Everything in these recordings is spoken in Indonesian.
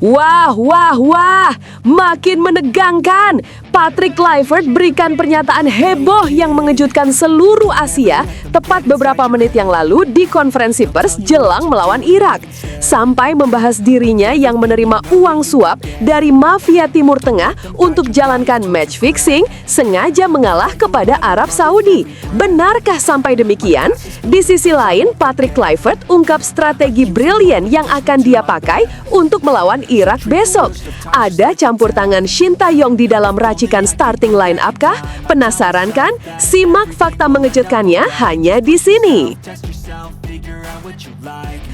Wah, wah, wah, makin menegangkan. Patrick Kluivert berikan pernyataan heboh yang mengejutkan seluruh Asia tepat beberapa menit yang lalu di konferensi pers jelang melawan Irak. Sampai membahas dirinya yang menerima uang suap dari mafia Timur Tengah untuk jalankan match fixing sengaja mengalah kepada Arab Saudi. Benarkah sampai demikian? Di sisi lain, Patrick Kluivert ungkap strategi brilian yang akan dia pakai untuk melawan Irak besok. Ada campur tangan Shin Tae-yong di dalam racikan starting line up kah? Penasaran kan? Simak fakta mengejutkannya hanya di sini.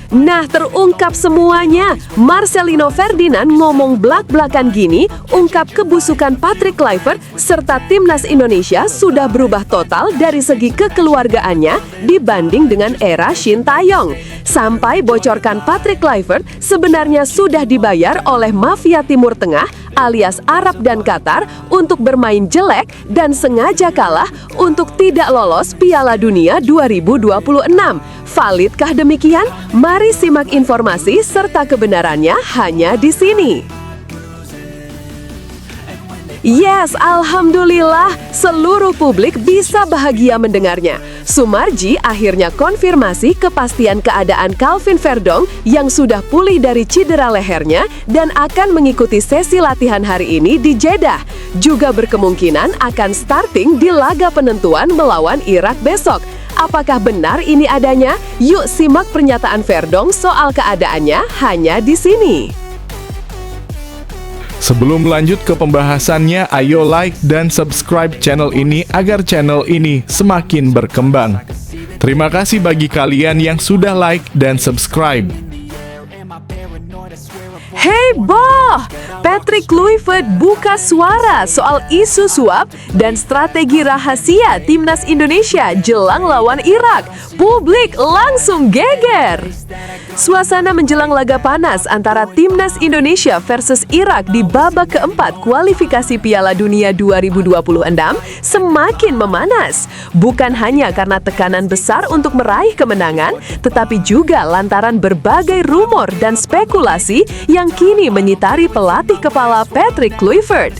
Nah, terungkap semuanya. Marcelino Ferdinand ngomong blak-blakan gini, ungkap kebusukan Patrick Kluivert serta timnas Indonesia sudah berubah total dari segi kekeluargaannya dibanding dengan era Shin Tae-yong. Sampai bocorkan Patrick Kluivert sebenarnya sudah dibayar oleh mafia Timur Tengah alias Arab dan Qatar untuk bermain jelek dan sengaja kalah untuk tidak lolos Piala Dunia 2026. Validkah demikian? Mari simak informasi serta kebenarannya hanya di sini. Yes, alhamdulillah, seluruh publik bisa bahagia mendengarnya. Sumarji akhirnya konfirmasi kepastian keadaan Calvin Verdong yang sudah pulih dari cedera lehernya dan akan mengikuti sesi latihan hari ini di Jeddah. Juga berkemungkinan akan starting di laga penentuan melawan Irak besok. Apakah benar ini adanya? Yuk simak pernyataan Verdong soal keadaannya hanya di sini. Sebelum lanjut ke pembahasannya, ayo like dan subscribe channel ini agar channel ini semakin berkembang. Terima kasih bagi kalian yang sudah like dan subscribe. Heboh! Patrick Kluivert buka suara soal isu suap dan strategi rahasia timnas Indonesia jelang lawan Irak. Publik langsung geger. Suasana menjelang laga panas antara timnas Indonesia versus Irak di babak keempat kualifikasi Piala Dunia 2026 semakin memanas. Bukan hanya karena tekanan besar untuk meraih kemenangan, tetapi juga lantaran berbagai rumor dan spekulasi yang kini menyitari pelatih kepala Patrick Kluivert.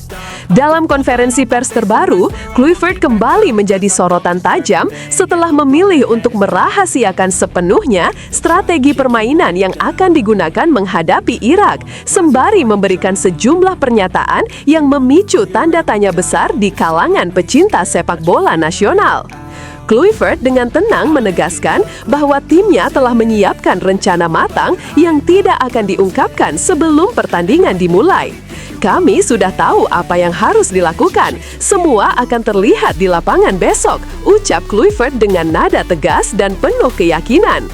Dalam konferensi pers terbaru, Kluivert kembali menjadi sorotan tajam setelah memilih untuk merahasiakan sepenuhnya strategi permainan yang akan digunakan menghadapi Irak, sembari memberikan sejumlah pernyataan yang memicu tanda tanya besar di kalangan pecinta sepak bola nasional. Kluivert dengan tenang menegaskan bahwa timnya telah menyiapkan rencana matang yang tidak akan diungkapkan sebelum pertandingan dimulai. Kami sudah tahu apa yang harus dilakukan. Semua akan terlihat di lapangan besok, ucap Kluivert dengan nada tegas dan penuh keyakinan.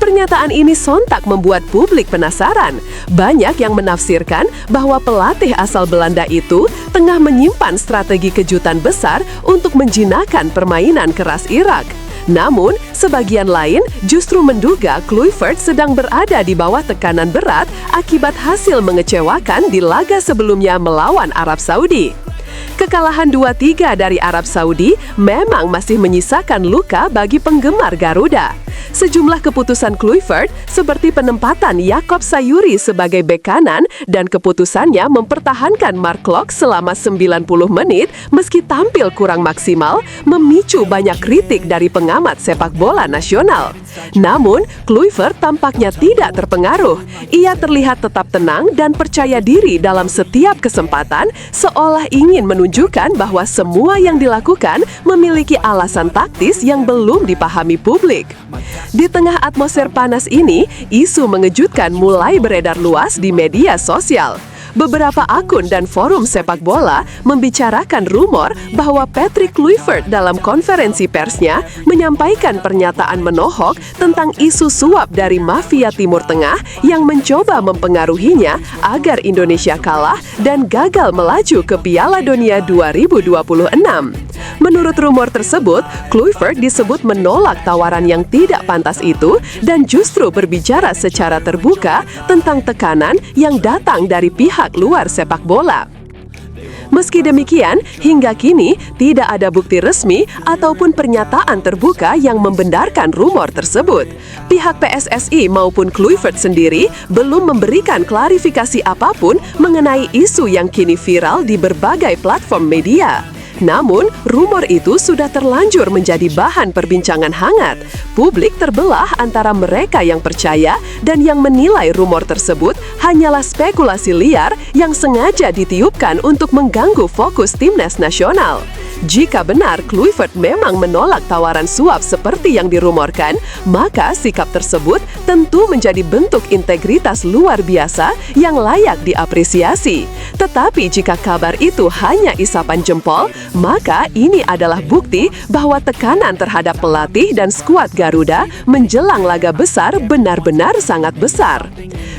Pernyataan ini sontak membuat publik penasaran. Banyak yang menafsirkan bahwa pelatih asal Belanda itu tengah menyimpan strategi kejutan besar untuk menjinakkan permainan keras Irak. Namun, sebagian lain justru menduga Kluivert sedang berada di bawah tekanan berat akibat hasil mengecewakan di laga sebelumnya melawan Arab Saudi. Kekalahan 2-3 dari Arab Saudi memang masih menyisakan luka bagi penggemar Garuda. Sejumlah keputusan Kluivert seperti penempatan Yakob Sayuri sebagai bek kanan dan keputusannya mempertahankan Mark Klok selama 90 menit meski tampil kurang maksimal memicu banyak kritik dari pengamat sepak bola nasional. Namun, Kluivert tampaknya tidak terpengaruh. Ia terlihat tetap tenang dan percaya diri dalam setiap kesempatan, seolah ingin menunjukkan bahwa semua yang dilakukan memiliki alasan taktis yang belum dipahami publik. Di tengah atmosfer panas ini, isu mengejutkan mulai beredar luas di media sosial. Beberapa akun dan forum sepak bola membicarakan rumor bahwa Patrick Kluivert dalam konferensi persnya menyampaikan pernyataan menohok tentang isu suap dari mafia Timur Tengah yang mencoba mempengaruhinya agar Indonesia kalah dan gagal melaju ke Piala Dunia 2026. Menurut rumor tersebut, Kluivert disebut menolak tawaran yang tidak pantas itu dan justru berbicara secara terbuka tentang tekanan yang datang dari pihak luar sepak bola. Meski demikian, hingga kini tidak ada bukti resmi ataupun pernyataan terbuka yang membenarkan rumor tersebut. Pihak PSSI maupun Kluivert sendiri belum memberikan klarifikasi apapun mengenai isu yang kini viral di berbagai platform media. Namun, rumor itu sudah terlanjur menjadi bahan perbincangan hangat. Publik terbelah antara mereka yang percaya dan yang menilai rumor tersebut hanyalah spekulasi liar yang sengaja ditiupkan untuk mengganggu fokus timnas nasional. Jika benar Kluivert memang menolak tawaran suap seperti yang dirumorkan, maka sikap tersebut tentu menjadi bentuk integritas luar biasa yang layak diapresiasi. Tetapi jika kabar itu hanya isapan jempol, maka ini adalah bukti bahwa tekanan terhadap pelatih dan skuad Garuda menjelang laga besar benar-benar sangat besar.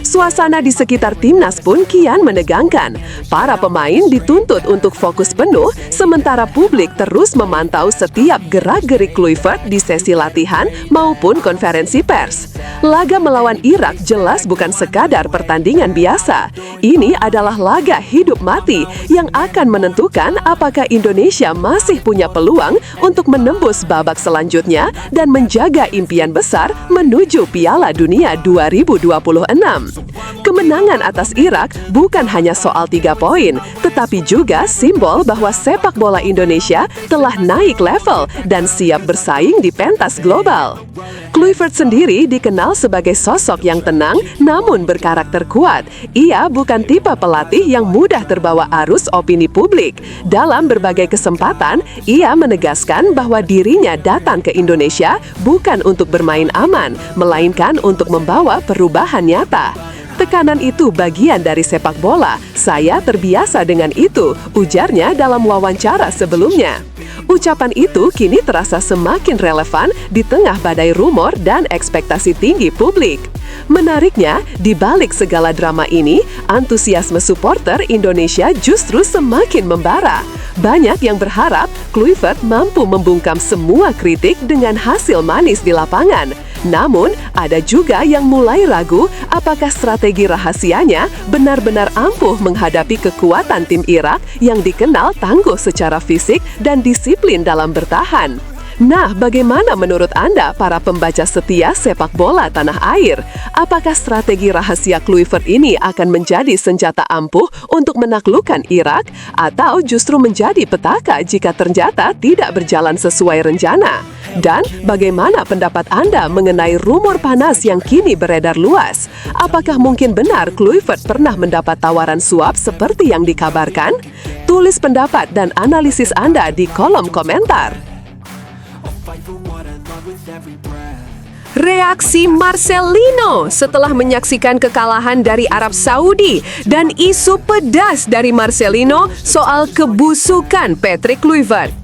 Suasana di sekitar timnas pun kian menegangkan. Para pemain dituntut untuk fokus penuh, sementara publik terus memantau setiap gerak-gerik Kluivert di sesi latihan maupun konferensi pers. Laga melawan Irak jelas bukan sekadar pertandingan biasa. Ini adalah laga hidup mati yang akan menentukan apakah Indonesia masih punya peluang untuk menembus babak selanjutnya dan menjaga impian besar menuju Piala Dunia 2026. Kemenangan atas Irak bukan hanya soal 3 poin, tetapi juga simbol bahwa sepak bola Indonesia telah naik level dan siap bersaing di pentas global. Kluivert sendiri dikenal sebagai sosok yang tenang namun berkarakter kuat. Ia bukan tipe pelatih yang mudah terbawa arus opini publik. Dalam berbagai kesempatan, ia menegaskan bahwa dirinya datang ke Indonesia bukan untuk bermain aman, melainkan untuk membawa perubahan nyata. Tekanan itu bagian dari sepak bola. Saya terbiasa dengan itu, ujarnya dalam wawancara sebelumnya. Ucapan itu kini terasa semakin relevan di tengah badai rumor dan ekspektasi tinggi publik. Menariknya, di balik segala drama ini, antusiasme supporter Indonesia justru semakin membara. Banyak yang berharap Kluivert mampu membungkam semua kritik dengan hasil manis di lapangan. Namun, ada juga yang mulai ragu apakah strategi rahasianya benar-benar ampuh menghadapi kekuatan tim Irak yang dikenal tangguh secara fisik dan disiplin dalam bertahan. Nah, bagaimana menurut Anda para pembaca setia sepak bola tanah air? Apakah strategi rahasia Kluivert ini akan menjadi senjata ampuh untuk menaklukkan Irak atau justru menjadi petaka jika ternyata tidak berjalan sesuai rencana? Dan bagaimana pendapat Anda mengenai rumor panas yang kini beredar luas? Apakah mungkin benar Kluivert pernah mendapat tawaran suap seperti yang dikabarkan? Tulis pendapat dan analisis Anda di kolom komentar. Reaksi Marcelino setelah menyaksikan kekalahan dari Arab Saudi dan isu pedas dari Marcelino soal kebusukan Patrick Kluivert.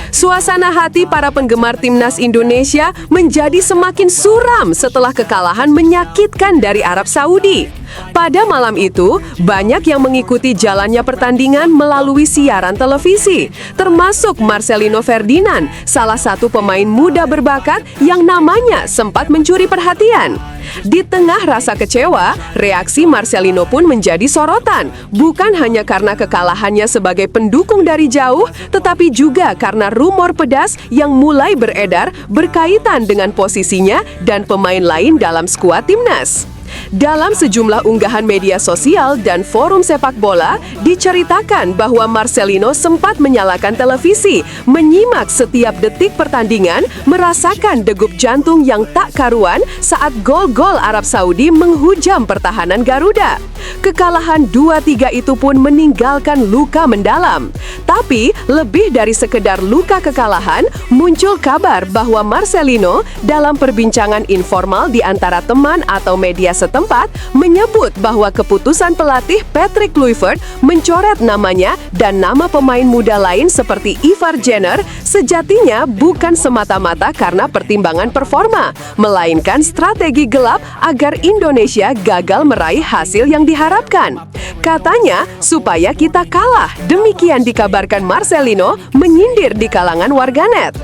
Suasana hati para penggemar timnas Indonesia menjadi semakin suram setelah kekalahan menyakitkan dari Arab Saudi. Pada malam itu, banyak yang mengikuti jalannya pertandingan melalui siaran televisi, termasuk Marcelino Ferdinand, salah satu pemain muda berbakat yang namanya sempat mencuri perhatian. Di tengah rasa kecewa, reaksi Marcelino pun menjadi sorotan, bukan hanya karena kekalahannya sebagai pendukung dari jauh, tetapi juga karena rumor pedas yang mulai beredar berkaitan dengan posisinya dan pemain lain dalam skuad timnas. Dalam sejumlah unggahan media sosial dan forum sepak bola, diceritakan bahwa Marcelino sempat menyalakan televisi, menyimak setiap detik pertandingan, merasakan degup jantung yang tak karuan saat gol-gol Arab Saudi menghujam pertahanan Garuda. Kekalahan 2-3 itu pun meninggalkan luka mendalam. Tapi, lebih dari sekedar luka kekalahan, muncul kabar bahwa Marcelino dalam perbincangan informal di antara teman atau media setempat menyebut bahwa keputusan pelatih Patrick Kluivert mencoret namanya dan nama pemain muda lain seperti Ivar Jenner sejatinya bukan semata-mata karena pertimbangan performa, melainkan strategi gelap agar Indonesia gagal meraih hasil yang diharapkan. Katanya, supaya kita kalah, demikian dikabarkan Marcelino menyindir di kalangan warganet.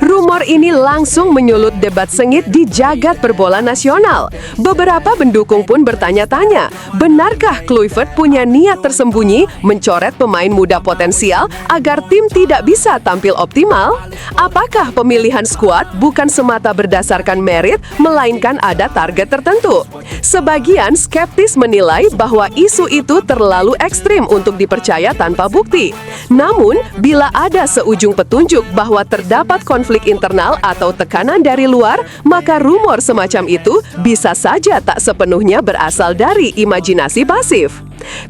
Rumor ini langsung menyulut debat sengit di jagat perbola nasional. Beberapa pendukung pun bertanya-tanya, benarkah Kluivert punya niat tersembunyi mencoret pemain muda potensial agar tim tidak bisa tampil optimal? Apakah pemilihan skuad bukan semata berdasarkan merit, melainkan ada target tertentu? Sebagian skeptis menilai bahwa isu itu terlalu ekstrim untuk dipercaya tanpa bukti. Namun, bila ada seujung petunjuk bahwa terdapat konflik internal atau tekanan dari luar, maka rumor semacam itu bisa saja tak sepenuhnya berasal dari imajinasi pasif.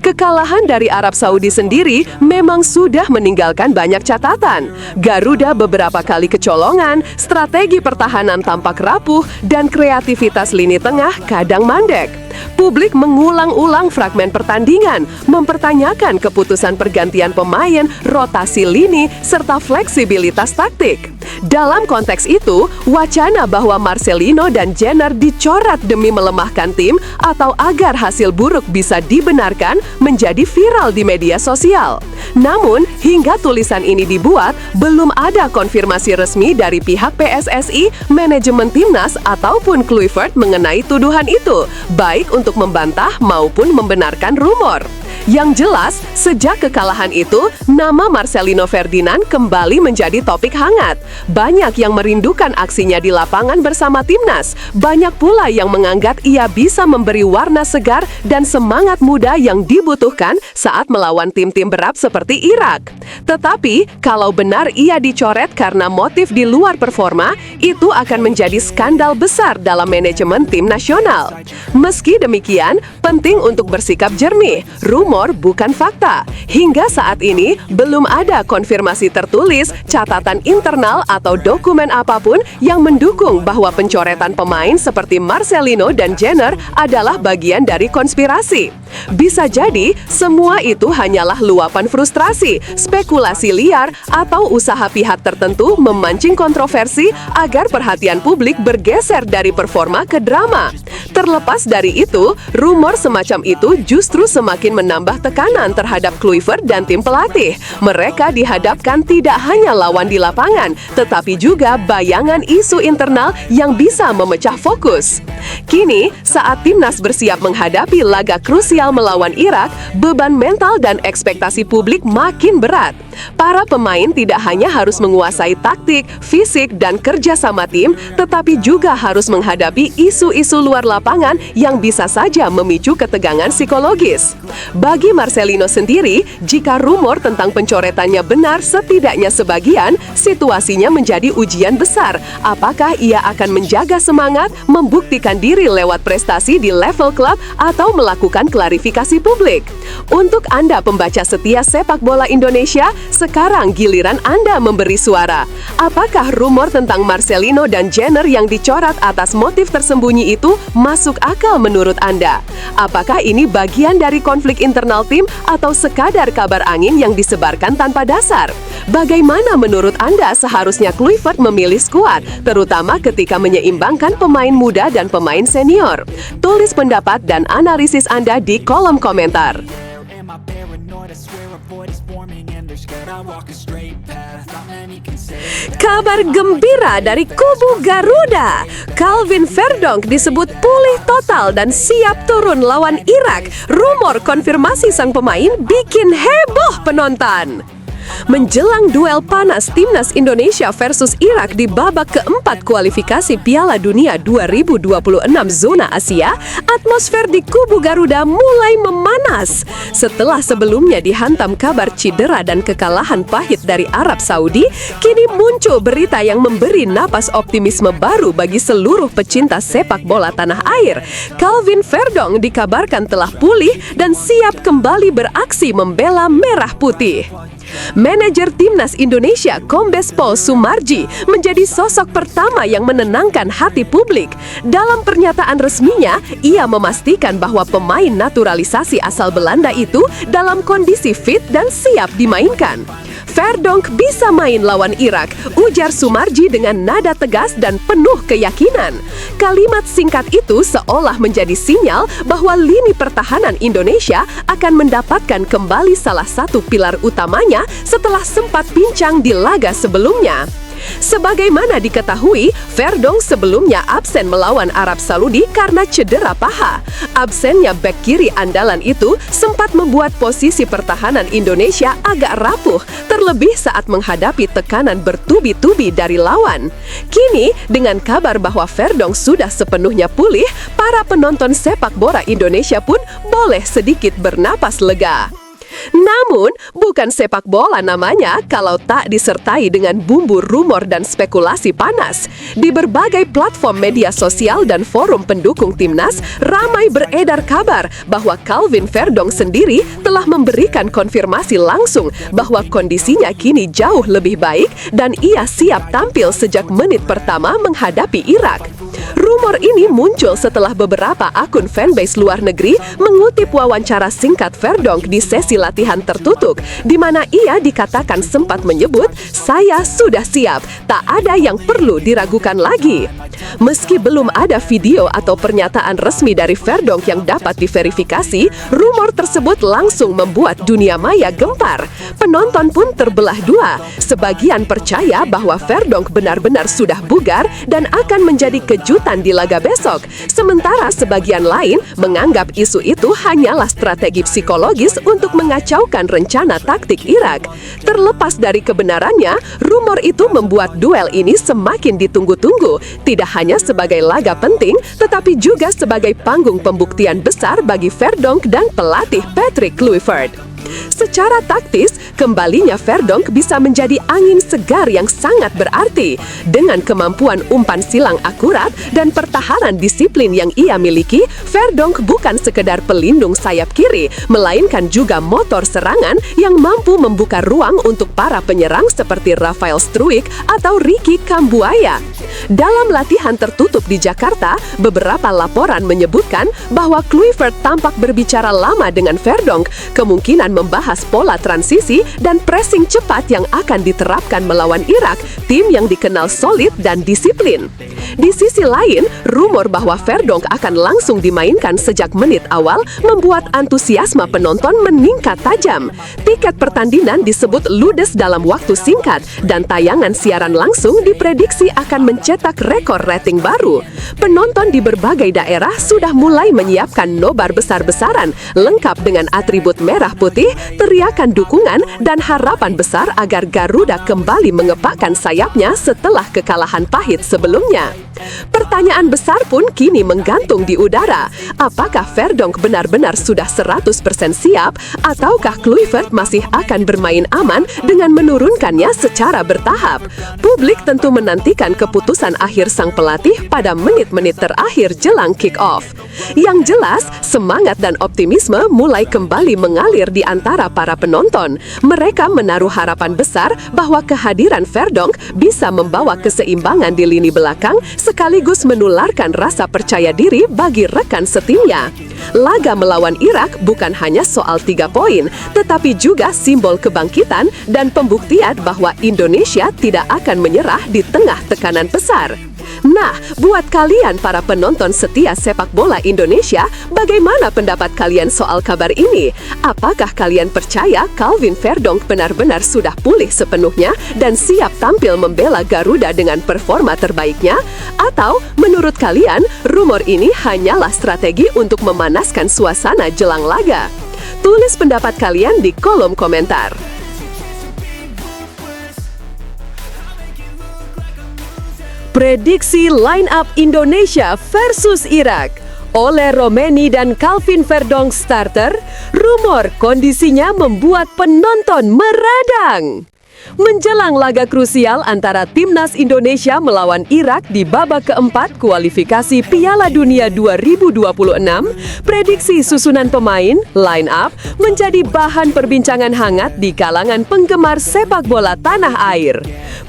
Kekalahan dari Arab Saudi sendiri memang sudah meninggalkan banyak catatan. Garuda beberapa kali kecolongan, strategi pertahanan tampak rapuh, dan kreativitas lini tengah kadang mandek. Publik mengulang-ulang fragmen pertandingan, mempertanyakan keputusan pergantian pemain, rotasi lini, serta fleksibilitas taktik. Dalam konteks itu, wacana bahwa Marcelino dan Jenner dicoret demi melemahkan tim atau agar hasil buruk bisa dibenarkan menjadi viral di media sosial. Namun, hingga tulisan ini dibuat, belum ada konfirmasi resmi dari pihak PSSI, manajemen timnas, ataupun Kluivert mengenai tuduhan itu, baik untuk membantah maupun membenarkan rumor. Yang jelas, sejak kekalahan itu, nama Marcelino Ferdinand kembali menjadi topik hangat. Banyak yang merindukan aksinya di lapangan bersama timnas. Banyak pula yang menganggap ia bisa memberi warna segar dan semangat muda yang dibutuhkan saat melawan tim-tim berat seperti Irak. Tetapi, kalau benar ia dicoret karena motif di luar performa, itu akan menjadi skandal besar dalam manajemen tim nasional. Meski demikian, penting untuk bersikap jernih. Rumor bukan fakta. Hingga saat ini, belum ada konfirmasi tertulis, catatan internal atau dokumen apapun yang mendukung bahwa pencoretan pemain seperti Marcelino dan Jenner adalah bagian dari konspirasi. Bisa jadi, semua itu hanyalah luapan frustrasi, spekulasi liar, atau usaha pihak tertentu memancing kontroversi agar perhatian publik bergeser dari performa ke drama. Terlepas dari itu, rumor semacam itu justru semakin menambah tekanan terhadap Kluivert dan tim pelatih. Mereka dihadapkan tidak hanya lawan di lapangan, tetapi juga bayangan isu internal yang bisa memecah fokus. Kini, saat timnas bersiap menghadapi laga krusial melawan Irak, beban mental dan ekspektasi publik makin berat. Para pemain tidak hanya harus menguasai taktik, fisik, dan kerja sama tim, tetapi juga harus menghadapi isu-isu luar lapangan yang bisa saja memicu ketegangan psikologis. Bagi Marcelino sendiri, jika rumor tentang pencoretannya benar setidaknya sebagian, situasinya menjadi ujian besar. Apakah ia akan menjaga semangat, membuktikan diri lewat prestasi di level klub, atau melakukan klarifikasi publik? Untuk Anda pembaca setia sepak bola Indonesia, sekarang giliran Anda memberi suara. Apakah rumor tentang Marcelino dan Jenner yang dicoret atas motif tersembunyi itu masuk akal menurut Anda? Apakah ini bagian dari konflik internal tim atau sekadar kabar angin yang disebarkan tanpa dasar? Bagaimana menurut Anda seharusnya Kluivert memilih skuad, terutama ketika menyeimbangkan pemain muda dan pemain senior? Tulis pendapat dan analisis Anda di kolom komentar. Kabar gembira dari kubu Garuda. Calvin Verdonk disebut pulih total dan siap turun lawan Irak. Rumor konfirmasi sang pemain bikin heboh penonton. Menjelang duel panas timnas Indonesia versus Irak di babak keempat kualifikasi Piala Dunia 2026 zona Asia, atmosfer di kubu Garuda mulai memanas. Setelah sebelumnya dihantam kabar cedera dan kekalahan pahit dari Arab Saudi, kini muncul berita yang memberi napas optimisme baru bagi seluruh pecinta sepak bola tanah air. Calvin Verdonk dikabarkan telah pulih dan siap kembali beraksi membela merah putih. Manajer timnas Indonesia Kombes Pol Sumarji menjadi sosok pertama yang menenangkan hati publik. Dalam pernyataan resminya, ia memastikan bahwa pemain naturalisasi asal Belanda itu dalam kondisi fit dan siap dimainkan. Verdonk bisa main lawan Irak, ujar Sumarji dengan nada tegas dan penuh keyakinan. Kalimat singkat itu seolah menjadi sinyal bahwa lini pertahanan Indonesia akan mendapatkan kembali salah satu pilar utamanya setelah sempat pincang di laga sebelumnya. Sebagaimana diketahui, Verdonk sebelumnya absen melawan Arab Saudi karena cedera paha. Absennya bek kiri andalan itu sempat membuat posisi pertahanan Indonesia agak rapuh, terlebih saat menghadapi tekanan bertubi-tubi dari lawan. Kini, dengan kabar bahwa Verdonk sudah sepenuhnya pulih, para penonton sepak bola Indonesia pun boleh sedikit bernapas lega. Namun, bukan sepak bola namanya kalau tak disertai dengan bumbu rumor dan spekulasi panas. Di berbagai platform media sosial dan forum pendukung timnas, ramai beredar kabar bahwa Calvin Verdonk sendiri telah memberikan konfirmasi langsung bahwa kondisinya kini jauh lebih baik dan ia siap tampil sejak menit pertama menghadapi Irak. Rumor ini muncul setelah beberapa akun fanbase luar negeri mengutip wawancara singkat Verdonk di sesi latihan tertutup, di mana ia dikatakan sempat menyebut, "Saya sudah siap, tak ada yang perlu diragukan lagi." Meski belum ada video atau pernyataan resmi dari Verdonk yang dapat diverifikasi, rumor tersebut langsung membuat dunia maya gempar. Penonton pun terbelah dua. Sebagian percaya bahwa Verdonk benar-benar sudah bugar dan akan menjadi kejutan di laga besok. Sementara sebagian lain menganggap isu itu hanyalah strategi psikologis untuk mengacaukan rencana taktik Irak. Terlepas dari kebenarannya, rumor itu membuat duel ini semakin ditunggu-tunggu, tidak hanya sebagai laga penting, tetapi juga sebagai panggung pembuktian besar bagi Verdonk dan pelatih Patrick Kluivert. Secara taktis, kembalinya Verdonk bisa menjadi angin segar yang sangat berarti. Dengan kemampuan umpan silang akurat dan pertahanan disiplin yang ia miliki, Verdonk bukan sekedar pelindung sayap kiri, melainkan juga motor serangan yang mampu membuka ruang untuk para penyerang seperti Rafael Struijk atau Ricky Kambuaya. Dalam latihan tertutup di Jakarta, beberapa laporan menyebutkan bahwa Kluivert tampak berbicara lama dengan Verdonk, kemungkinan membahas pola transisi dan pressing cepat yang akan diterapkan melawan Irak, tim yang dikenal solid dan disiplin. Di sisi lain, rumor bahwa Verdonk akan langsung dimainkan sejak menit awal membuat antusiasme penonton meningkat tajam. Tiket pertandingan disebut ludes dalam waktu singkat dan tayangan siaran langsung diprediksi akan mencetak rekor rating baru. Penonton di berbagai daerah sudah mulai menyiapkan nobar besar-besaran lengkap dengan atribut merah putih, teriakan dukungan, dan harapan besar agar Garuda kembali mengepakkan sayapnya setelah kekalahan pahit sebelumnya. Pertanyaan besar pun kini menggantung di udara. Apakah Verdonk benar-benar sudah 100% siap, ataukah Kluivert masih akan bermain aman dengan menurunkannya secara bertahap? Publik tentu menantikan keputusan akhir sang pelatih pada menit-menit terakhir jelang kick-off. Yang jelas, semangat dan optimisme mulai kembali mengalir di antara para penonton. Mereka menaruh harapan besar bahwa kehadiran Verdonk bisa membawa keseimbangan di lini belakang sekaligus menularkan rasa percaya diri bagi rekan setimnya. Laga melawan Irak bukan hanya soal 3 poin, tetapi juga simbol kebangkitan dan pembuktian bahwa Indonesia tidak akan menyerah di tengah tekanan besar. Nah, buat kalian para penonton setia sepak bola Indonesia, bagaimana pendapat kalian soal kabar ini? Apakah kalian percaya Calvin Verdonk benar-benar sudah pulih sepenuhnya dan siap tampil membela Garuda dengan performa terbaiknya? Atau menurut kalian, rumor ini hanyalah strategi untuk memanaskan suasana jelang laga? Tulis pendapat kalian di kolom komentar. Prediksi line up Indonesia versus Irak. Oleh Romeni dan Calvin Verdonk starter, rumor kondisinya membuat penonton meradang. Menjelang laga krusial antara Timnas Indonesia melawan Irak di babak keempat kualifikasi Piala Dunia 2026, prediksi susunan pemain, line up, menjadi bahan perbincangan hangat di kalangan penggemar sepak bola tanah air.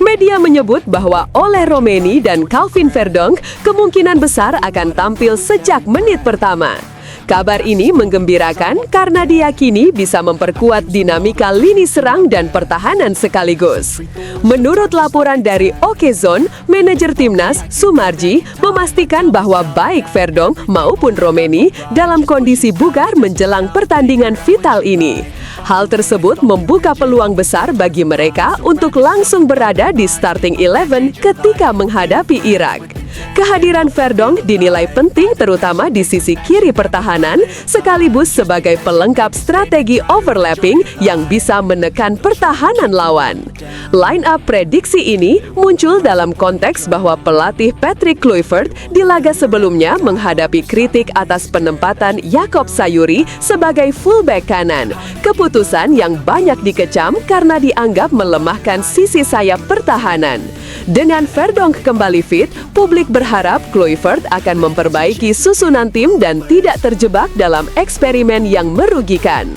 Media menyebut bahwa oleh Romeni dan Calvin Verdonk kemungkinan besar akan tampil sejak menit pertama. Kabar ini menggembirakan karena diyakini bisa memperkuat dinamika lini serang dan pertahanan sekaligus. Menurut laporan dari Okezone, manajer timnas Sumarji memastikan bahwa baik Verdonk maupun Romeni dalam kondisi bugar menjelang pertandingan vital ini. Hal tersebut membuka peluang besar bagi mereka untuk langsung berada di starting 11 ketika menghadapi Irak. Kehadiran Verdonk dinilai penting terutama di sisi kiri pertahanan, sekaligus sebagai pelengkap strategi overlapping yang bisa menekan pertahanan lawan. Line up prediksi ini muncul dalam konteks bahwa pelatih Patrick Kluivert di laga sebelumnya menghadapi kritik atas penempatan Jakob Sayuri sebagai fullback kanan. Keputusan yang banyak dikecam karena dianggap melemahkan sisi sayap pertahanan. Dengan Verdonk kembali fit, publik berharap Kluivert akan memperbaiki susunan tim dan tidak terjebak dalam eksperimen yang merugikan.